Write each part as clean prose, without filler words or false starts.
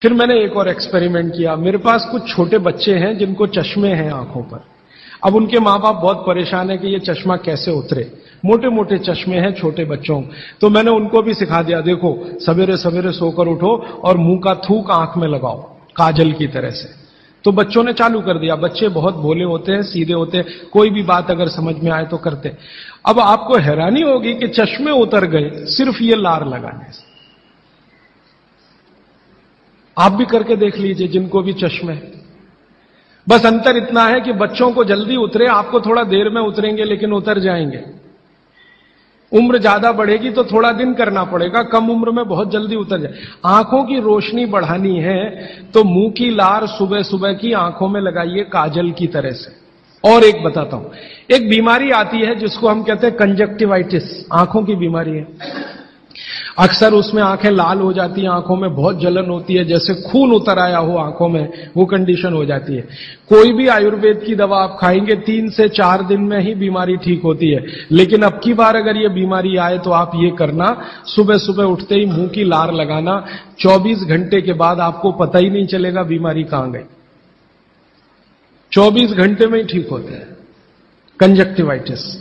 फिर मैंने एक और एक्सपेरिमेंट किया। मेरे पास कुछ छोटे बच्चे हैं जिनको चश्मे हैं आंखों पर। अब उनके मां बाप बहुत परेशान है कि ये चश्मा कैसे उतरे, मोटे मोटे चश्मे हैं छोटे बच्चों। तो मैंने उनको भी सिखा दिया, देखो सवेरे सवेरे सोकर उठो और मुंह का थूक आंख में लगाओ काजल की तरह से। तो बच्चों ने चालू कर दिया। बच्चे बहुत भोले होते हैं, सीधे होते हैं, कोई भी बात अगर समझ में आए तो करते। अब आपको हैरानी होगी कि चश्मे उतर गए सिर्फ ये लार लगाने से। आप भी करके देख लीजिए जिनको भी चश्मे हैं। बस अंतर इतना है कि बच्चों को जल्दी उतरे, आपको थोड़ा देर में उतरेंगे लेकिन उतर जाएंगे। उम्र ज्यादा बढ़ेगी तो थोड़ा दिन करना पड़ेगा, कम उम्र में बहुत जल्दी उतर जाए। आंखों की रोशनी बढ़ानी है तो मुंह की लार सुबह सुबह की आंखों में लगाइए काजल की तरह से। और एक बताता हूं, एक बीमारी आती है जिसको हम कहते हैं कंजक्टिवाइटिस, आंखों की बीमारी है। अक्सर उसमें आंखें लाल हो जाती हैं, आंखों में बहुत जलन होती है, जैसे खून उतर आया हो आंखों में, वो कंडीशन हो जाती है। कोई भी आयुर्वेद की दवा आप खाएंगे 3 से 4 दिन में ही बीमारी ठीक होती है। लेकिन अब की बार अगर ये बीमारी आए तो आप ये करना, सुबह सुबह उठते ही मुंह की लार लगाना, 24 घंटे के बाद आपको पता ही नहीं चलेगा बीमारी कहां गई। 24 घंटे में ही ठीक होता है कंजक्टिवाइटिस।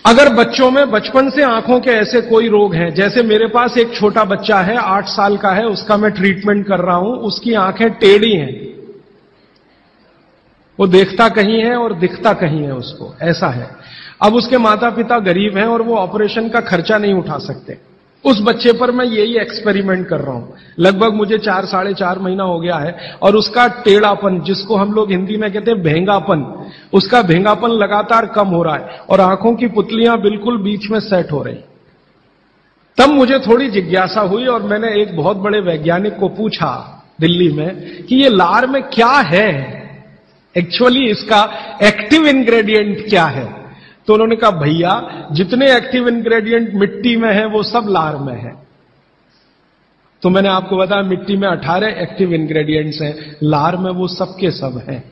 अगर बच्चों में बचपन से आंखों के ऐसे कोई रोग हैं, जैसे मेरे पास एक छोटा बच्चा है 8 साल का है, उसका मैं ट्रीटमेंट कर रहा हूं, उसकी आंखें टेढ़ी हैं, वो देखता कहीं है और दिखता कहीं है, उसको ऐसा है। अब उसके माता पिता गरीब हैं और वो ऑपरेशन का खर्चा नहीं उठा सकते। उस बच्चे पर मैं यही एक्सपेरिमेंट कर रहा हूं। लगभग मुझे 4 साढ़े 4 महीना हो गया है और उसका टेढ़ापन, जिसको हम लोग हिंदी में कहते हैं भेंगापन, उसका भेंगापन लगातार कम हो रहा है और आंखों की पुतलियां बिल्कुल बीच में सेट हो रही। तब मुझे थोड़ी जिज्ञासा हुई और मैंने एक बहुत बड़े वैज्ञानिक को पूछा दिल्ली में कि ये लार में क्या है, एक्चुअली इसका एक्टिव इंग्रेडिएंट क्या है। तो उन्होंने कहा भैया जितने एक्टिव इंग्रेडिएंट मिट्टी में है वो सब लार में है। तो मैंने आपको बताया मिट्टी में 18 एक्टिव इंग्रेडिएंट्स हैं, लार में वो सब के सब हैं।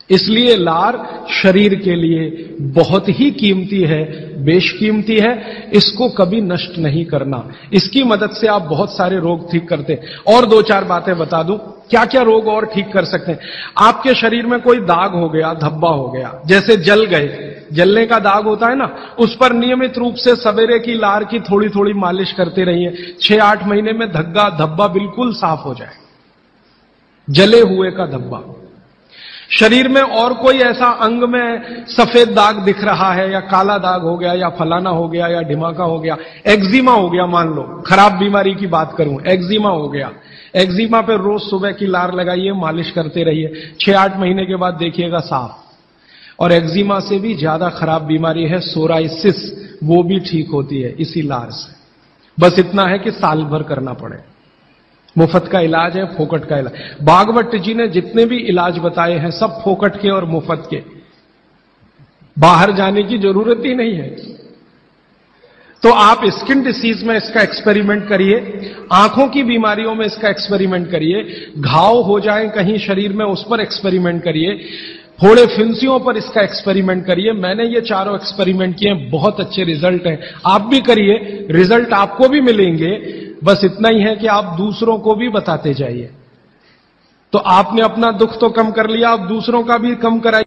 इसलिए लार शरीर के लिए बहुत ही कीमती है, बेशकीमती है, इसको कभी नष्ट नहीं करना। इसकी मदद से आप बहुत सारे रोग ठीक करते हैं। और 2-4 बातें बता दूं क्या क्या रोग और ठीक कर सकते हैं। आपके शरीर में कोई दाग हो गया, धब्बा हो गया, जैसे जल गए, जलने का दाग होता है ना, उस पर नियमित रूप से सवेरे की लार की थोड़ी थोड़ी मालिश करते रहिए। 6-8 महीने में धब्बा बिल्कुल साफ हो जाए, जले हुए का धब्बा। शरीर में और कोई ऐसा अंग में सफेद दाग दिख रहा है या काला दाग हो गया या फलाना हो गया या ढिमाका हो गया, एक्जिमा हो गया, मान लो खराब बीमारी की बात करूं, एक्जिमा हो गया, एक्जिमा पे रोज सुबह की लार लगाइए, मालिश करते रहिए, 6-8 महीने के बाद देखिएगा साफ। और एक्जिमा से भी ज्यादा खराब बीमारी है सोराइसिस, वो भी ठीक होती है इसी लार से। बस इतना है कि साल भर करना पड़े। मुफ्त का इलाज है, फोकट का इलाज। भागवत जी ने जितने भी इलाज बताए हैं सब फोकट के और मुफ्त के, बाहर जाने की जरूरत ही नहीं है। तो आप स्किन डिसीज में इसका एक्सपेरिमेंट करिए, आंखों की बीमारियों में इसका एक्सपेरिमेंट करिए, घाव हो जाए कहीं शरीर में उस पर एक्सपेरिमेंट करिए, फोड़े फिंसियों पर इसका एक्सपेरिमेंट करिए। मैंने ये चारों एक्सपेरिमेंट किए, बहुत अच्छे रिजल्ट हैं। आप भी करिए, रिजल्ट आपको भी मिलेंगे। बस इतना ही है कि आप दूसरों को भी बताते जाइए। तो आपने अपना दुख तो कम कर लिया, आप दूसरों का भी कम कराइए।